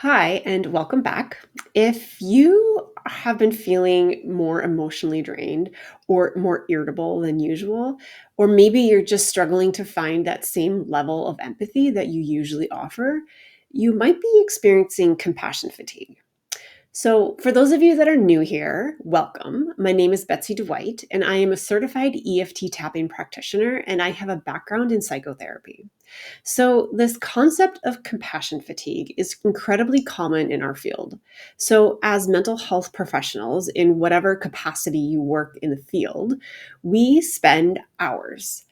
Hi, and welcome back. If you have been feeling more emotionally drained or more irritable than usual, or maybe you're just struggling to find that same level of empathy that you usually offer, you might be experiencing compassion fatigue. So, for those of you that are new here, welcome. My name is Betsy Dwight, and I am a certified EFT tapping practitioner, and I have a background in psychotherapy. So, this concept of compassion fatigue is incredibly common in our field. So, as mental health professionals, in whatever capacity you work in the field, we spend hours.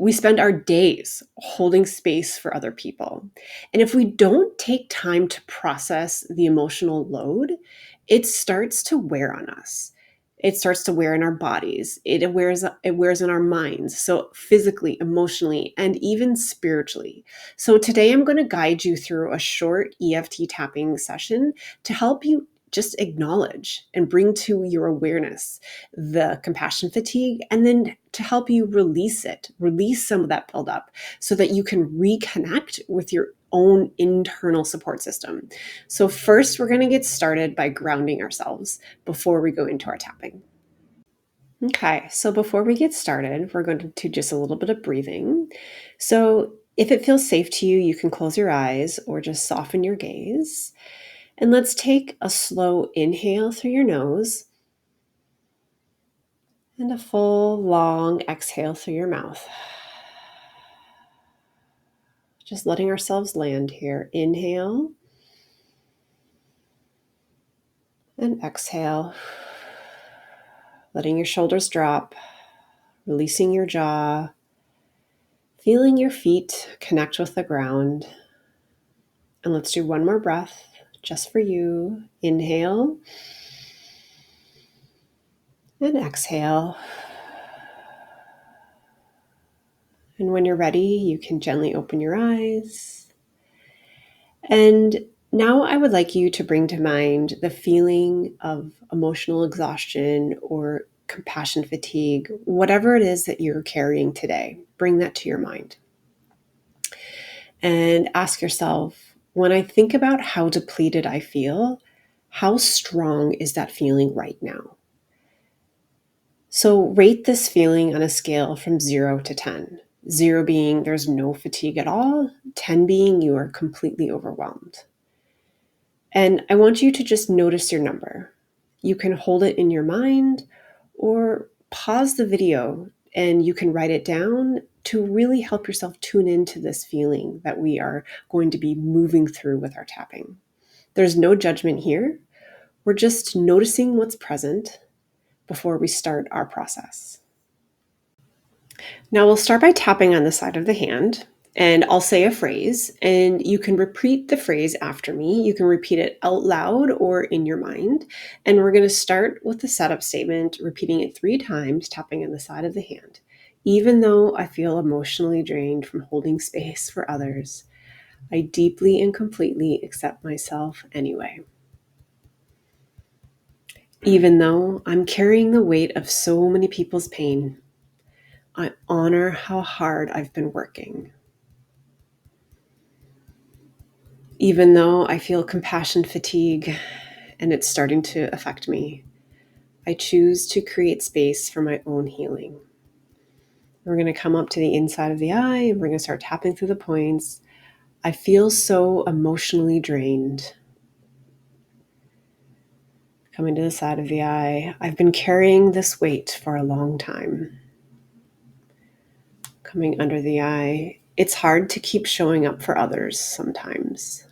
We spend our days holding space for other people. And if we don't take time to process the emotional load, it starts to wear on us. It starts to wear in our bodies. It wears in our minds. So physically, emotionally, and even spiritually. So today I'm going to guide you through a short EFT tapping session to help you just acknowledge and bring to your awareness the compassion fatigue, and then to help you release some of that buildup so that you can reconnect with your own internal support system. So, first, we're going to get started by grounding ourselves before we go into our tapping. Okay, so before we get started, we're going to do just a little bit of breathing. So, if it feels safe to you, you can close your eyes or just soften your gaze. And let's take a slow inhale through your nose and a full, long exhale through your mouth. Just letting ourselves land here. Inhale and exhale. Letting your shoulders drop, releasing your jaw, feeling your feet connect with the ground. And let's do one more breath just for you. Inhale and exhale. And when you're ready, you can gently open your eyes. And now I would like you to bring to mind the feeling of emotional exhaustion or compassion fatigue, whatever it is that you're carrying today. Bring that to your mind. And ask yourself, when I think about how depleted I feel, how strong is that feeling right now? So rate this feeling on a scale from 0 to 10. 0 being there's no fatigue at all, 10 being you are completely overwhelmed. And I want you to just notice your number. You can hold it in your mind or pause the video and you can write it down to really help yourself tune into this feeling that we are going to be moving through with our tapping. There's no judgment here. We're just noticing what's present before we start our process. Now we'll start by tapping on the side of the hand, and I'll say a phrase and you can repeat the phrase after me. You can repeat it out loud or in your mind. And we're going to start with the setup statement, repeating it 3 times, tapping on the side of the hand. Even though I feel emotionally drained from holding space for others, I deeply and completely accept myself anyway. Even though I'm carrying the weight of so many people's pain, I honor how hard I've been working. Even though I feel compassion fatigue and it's starting to affect me, I choose to create space for my own healing. We're going to come up to the inside of the eye and we're going to start tapping through the points. I feel so emotionally drained. Coming to the side of the eye. I've been carrying this weight for a long time. Coming under the eye. It's hard to keep showing up for others sometimes.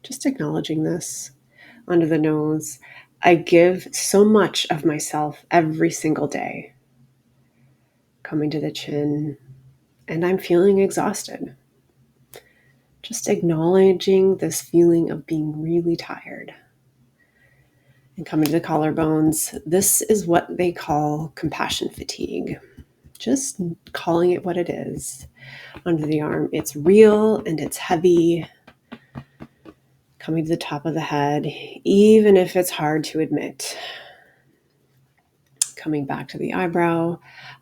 Just acknowledging this. Under the nose. I give so much of myself every single day. Coming to the chin. And I'm feeling exhausted. Just acknowledging this feeling of being really tired. And coming to the collarbones. This is what they call compassion fatigue. Just calling it what it is. Under the arm, it's real and it's heavy. Coming to the top of the head, even if it's hard to admit. Coming back to the eyebrow,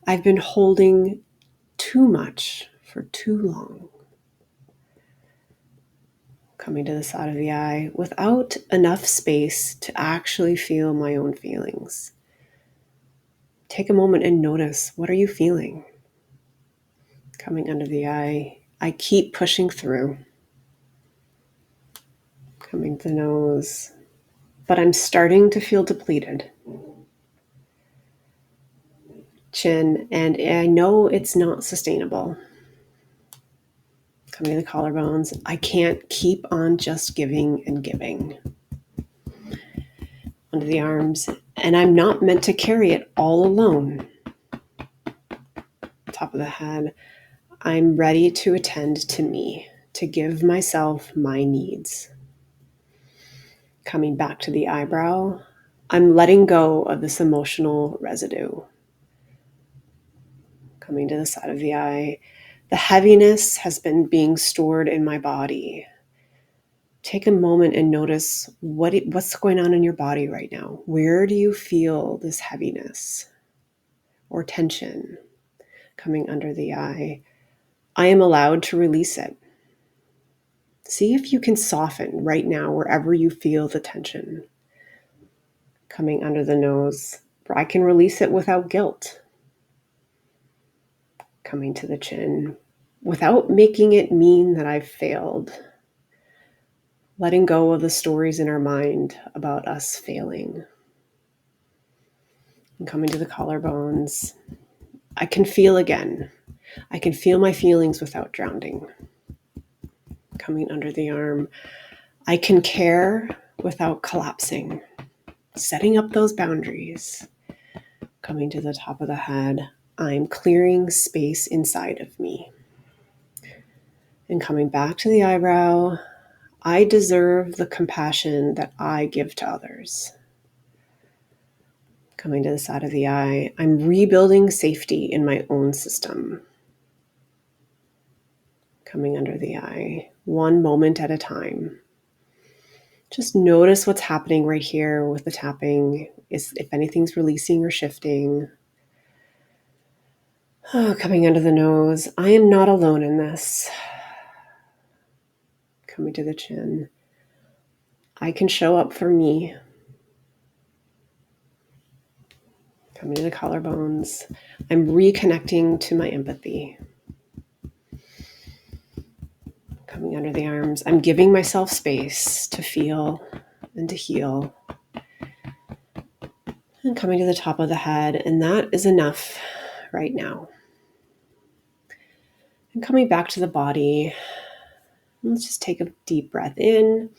I've been holding too much for too long. Coming to the side of the eye without enough space to actually feel my own feelings. Take a moment and notice, what are you feeling? Coming under the eye, I keep pushing through. Coming to the nose, but I'm starting to feel depleted. Chin, and I know it's not sustainable. Coming to the collarbones, I can't keep on just giving and giving. Under the arms, and I'm not meant to carry it all alone. Top of the head, I'm ready to attend to me, to give myself my needs. Coming back to the eyebrow, I'm letting go of this emotional residue. Coming to the side of the eye, the heaviness has been being stored in my body. Take a moment and notice what's going on in your body right now. Where do you feel this heaviness or tension? Coming under the eye, I am allowed to release it. See if you can soften right now wherever you feel the tension. Coming under the nose, I can release it without guilt. Coming to the chin, without making it mean that I've failed. Letting go of the stories in our mind about us failing. And coming to the collarbones, I can feel again. I can feel my feelings without drowning. Coming under the arm, I can care without collapsing. Setting up those boundaries. Coming to the top of the head, I'm clearing space inside of me. And coming back to the eyebrow, I deserve the compassion that I give to others. Coming to the side of the eye, I'm rebuilding safety in my own system. Coming under the eye, one moment at a time. Just notice what's happening right here with the tapping, if anything's releasing or shifting. Oh, coming under the nose, I am not alone in this. Coming to the chin, I can show up for me. Coming to the collarbones, I'm reconnecting to my empathy. Coming under the arms, I'm giving myself space to feel and to heal. And coming to the top of the head, and that is enough right now. And coming back to the body, let's just take a deep breath in.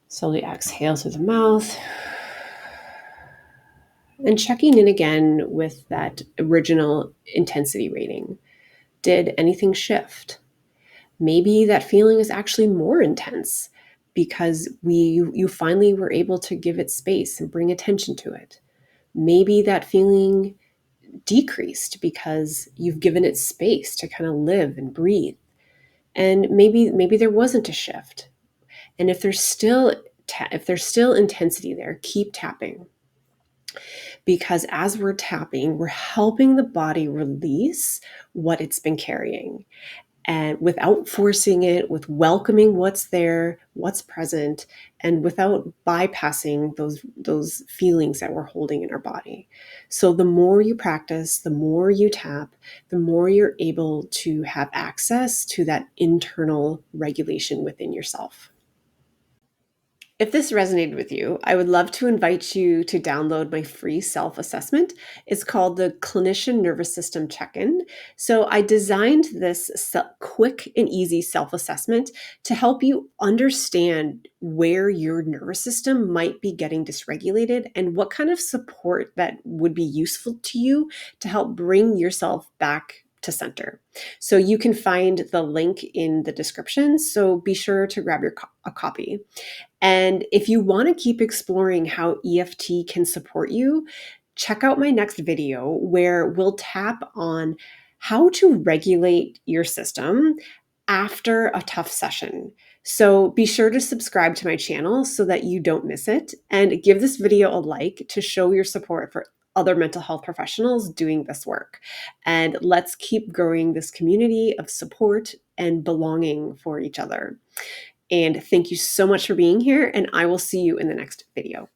Slowly exhale through the mouth. And checking in again with that original intensity rating. Did anything shift? Maybe that feeling is actually more intense because you finally were able to give it space and bring attention to it. Maybe that feeling decreased because you've given it space to kind of live and breathe. And maybe there wasn't a shift. And if there's still intensity there, keep tapping. Because as we're tapping, we're helping the body release what it's been carrying. And without forcing it, with welcoming what's there, what's present, and without bypassing those feelings that we're holding in our body. So the more you practice, the more you tap, the more you're able to have access to that internal regulation within yourself. If this resonated with you, I would love to invite you to download my free self-assessment. It's called the Clinician Nervous System Check-In. So I designed this quick and easy self-assessment to help you understand where your nervous system might be getting dysregulated and what kind of support that would be useful to you to help bring yourself back to center. So you can find the link in the description. So be sure to grab a copy. And if you want to keep exploring how EFT can support you, check out my next video where we'll tap on how to regulate your system after a tough session. So be sure to subscribe to my channel so that you don't miss it, and give this video a like to show your support for other mental health professionals doing this work. And let's keep growing this community of support and belonging for each other. And thank you so much for being here, and I will see you in the next video.